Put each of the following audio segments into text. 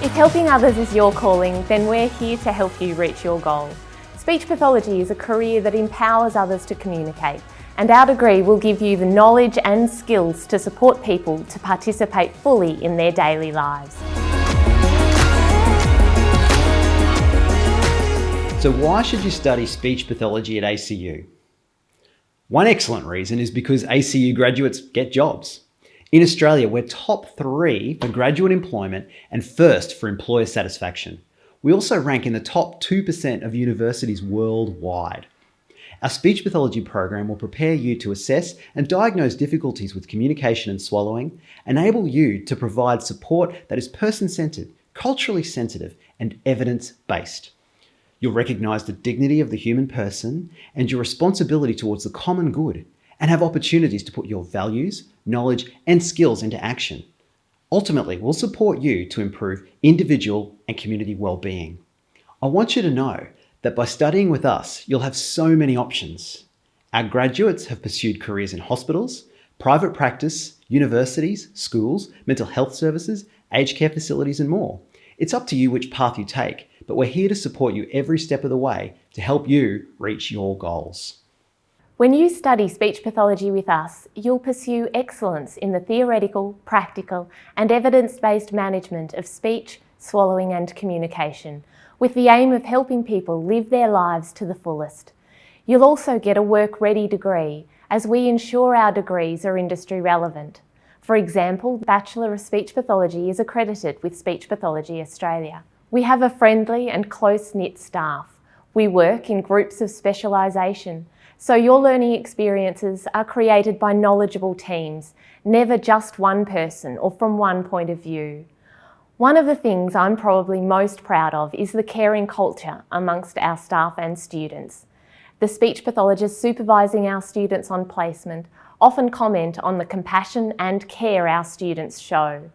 If helping others is your calling, then we're here to help you reach your goal. Speech pathology is a career that empowers others to communicate, and our degree will give you the knowledge and skills to support people to participate fully in their daily lives. So why should you study speech pathology at ACU? One excellent reason is because ACU graduates get jobs. In Australia, we're top 3 for graduate employment and first for employer satisfaction. We also rank in the top 2% of universities worldwide. Our speech pathology program will prepare you to assess and diagnose difficulties with communication and swallowing, enable you to provide support that is person-centred, culturally sensitive, and evidence-based. You'll recognise the dignity of the human person and your responsibility towards the common good, and have opportunities to put your values, knowledge, and skills into action. Ultimately, we'll support you to improve individual and community well-being. I want you to know that by studying with us, you'll have so many options. Our graduates have pursued careers in hospitals, private practice, universities, schools, mental health services, aged care facilities, and more. It's up to you which path you take, but we're here to support you every step of the way to help you reach your goals. When you study speech pathology with us, you'll pursue excellence in the theoretical, practical, and evidence-based management of speech, swallowing, and communication, with the aim of helping people live their lives to the fullest. You'll also get a work-ready degree, as we ensure our degrees are industry relevant. For example, the Bachelor of Speech Pathology is accredited with Speech Pathology Australia. We have a friendly and close-knit staff. We work in groups of specialisation, so your learning experiences are created by knowledgeable teams, never just one person or from one point of view. One of the things I'm probably most proud of is the caring culture amongst our staff and students. The speech pathologists supervising our students on placement often comment on the compassion and care our students show.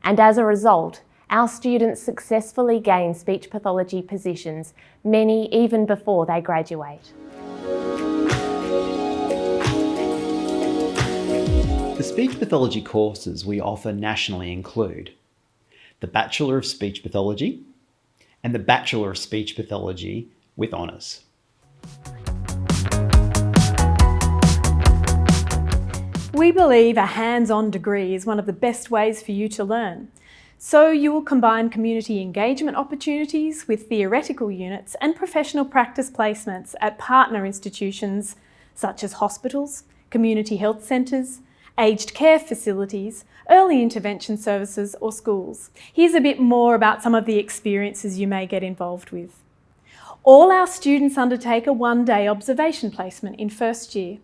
And as a result, our students successfully gain speech pathology positions, many even before they graduate. The speech pathology courses we offer nationally include the Bachelor of Speech Pathology and the Bachelor of Speech Pathology with Honours. We believe a hands-on degree is one of the best ways for you to learn. So you will combine community engagement opportunities with theoretical units and professional practice placements at partner institutions such as hospitals, community health centres, aged care facilities, early intervention services or schools. Here's a bit more about some of the experiences you may get involved with. All our students undertake a one-day observation placement in first year.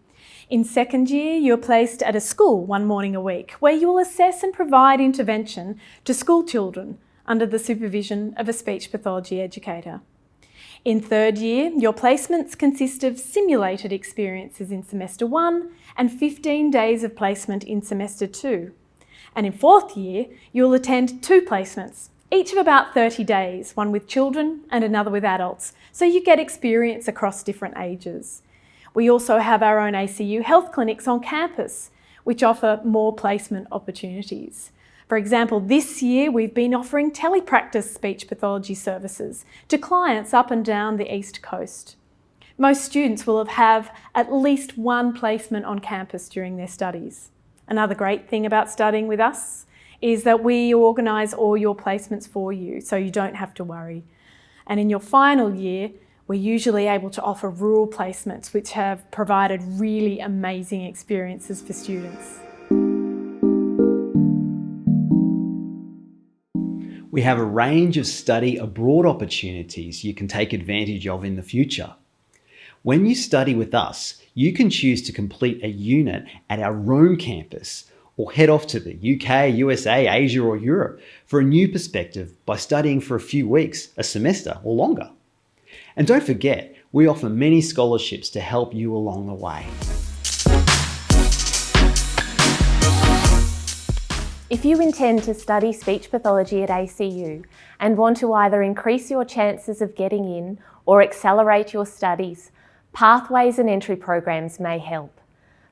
In second year, you're placed at a school one morning a week where you will assess and provide intervention to school children under the supervision of a speech pathology educator. In third year, your placements consist of simulated experiences in semester 1 and 15 days of placement in semester 2. And in fourth year, you'll attend 2 placements, each of about 30 days, one with children and another with adults, so you get experience across different ages. We also have our own ACU health clinics on campus, which offer more placement opportunities. For example, this year we've been offering telepractice speech pathology services to clients up and down the East Coast. Most students will have at least one placement on campus during their studies. Another great thing about studying with us is that we organise all your placements for you, so you don't have to worry. And in your final year, we're usually able to offer rural placements, which have provided really amazing experiences for students. We have a range of study abroad opportunities you can take advantage of in the future. When you study with us, you can choose to complete a unit at our Rome campus or head off to the UK, USA, Asia or Europe for a new perspective by studying for a few weeks, a semester or longer. And don't forget, we offer many scholarships to help you along the way. If you intend to study speech pathology at ACU and want to either increase your chances of getting in or accelerate your studies, pathways and entry programs may help.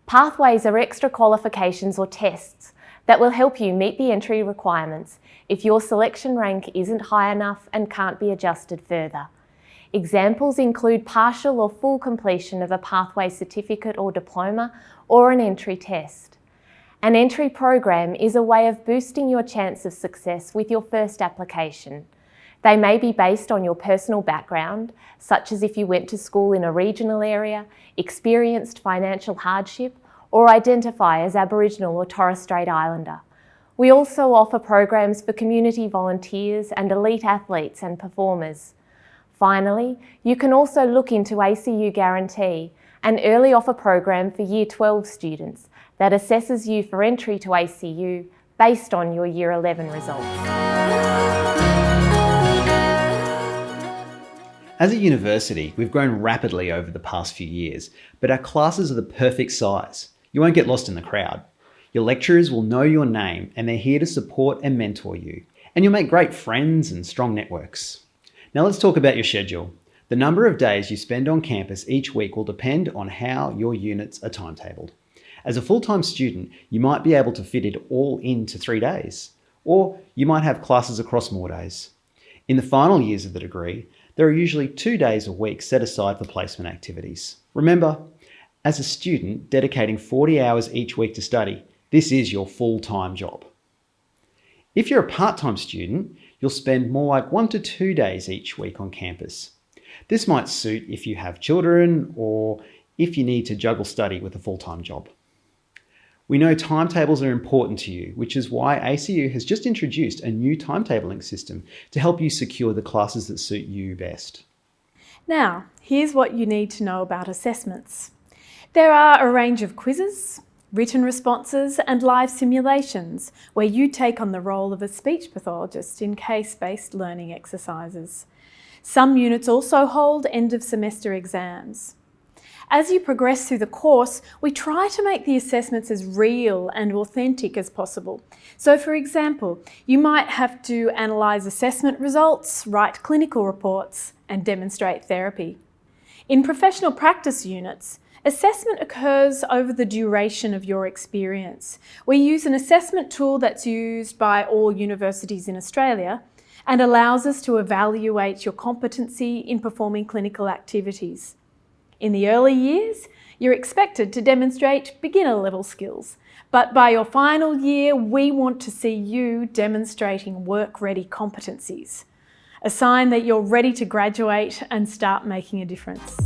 Pathways are extra qualifications or tests that will help you meet the entry requirements if your selection rank isn't high enough and can't be adjusted further. Examples include partial or full completion of a pathway certificate or diploma or an entry test. An entry program is a way of boosting your chance of success with your first application. They may be based on your personal background, such as if you went to school in a regional area, experienced financial hardship, or identify as Aboriginal or Torres Strait Islander. We also offer programs for community volunteers and elite athletes and performers. Finally, you can also look into ACU Guarantee, an early offer program for Year 12 students that assesses you for entry to ACU based on your Year 11 results. As a university, we've grown rapidly over the past few years, but our classes are the perfect size. You won't get lost in the crowd. Your lecturers will know your name and they're here to support and mentor you. And you'll make great friends and strong networks. Now let's talk about your schedule. The number of days you spend on campus each week will depend on how your units are timetabled. As a full-time student, you might be able to fit it all into 3 days, or you might have classes across more days. In the final years of the degree, there are usually 2 days a week set aside for placement activities. Remember, as a student dedicating 40 hours each week to study, this is your full-time job. If you're a part-time student, you'll spend more like 1 to 2 days each week on campus. This might suit if you have children or if you need to juggle study with a full-time job. We know timetables are important to you, which is why ACU has just introduced a new timetabling system to help you secure the classes that suit you best. Now, here's what you need to know about assessments. There are a range of quizzes, written responses and live simulations where you take on the role of a speech pathologist in case-based learning exercises. Some units also hold end-of-semester exams. As you progress through the course, we try to make the assessments as real and authentic as possible. So for example, you might have to analyse assessment results, write clinical reports and demonstrate therapy. In professional practice units, assessment occurs over the duration of your experience. We use an assessment tool that's used by all universities in Australia and allows us to evaluate your competency in performing clinical activities. In the early years, you're expected to demonstrate beginner-level skills, but by your final year, we want to see you demonstrating work-ready competencies, a sign that you're ready to graduate and start making a difference.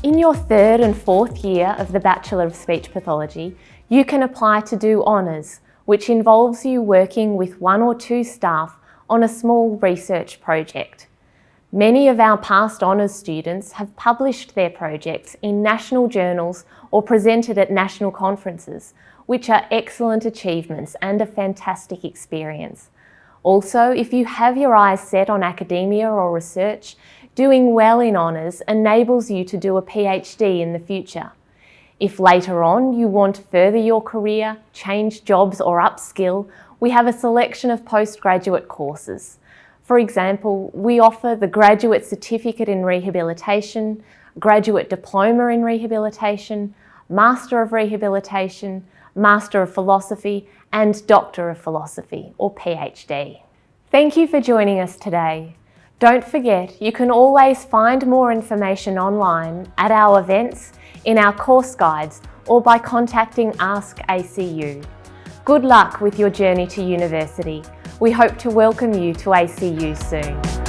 In your 3rd and 4th year of the Bachelor of Speech Pathology, you can apply to do honours, which involves you working with 1 or 2 staff on a small research project. Many of our past honours students have published their projects in national journals or presented at national conferences, which are excellent achievements and a fantastic experience. Also, if you have your eyes set on academia or research, doing well in honours enables you to do a PhD in the future. If later on you want to further your career, change jobs or upskill, we have a selection of postgraduate courses. For example, we offer the Graduate Certificate in Rehabilitation, Graduate Diploma in Rehabilitation, Master of Rehabilitation, Master of Philosophy and Doctor of Philosophy or PhD. Thank you for joining us today. Don't forget, you can always find more information online at our events, in our course guides or by contacting Ask ACU. Good luck with your journey to university. We hope to welcome you to ACU soon.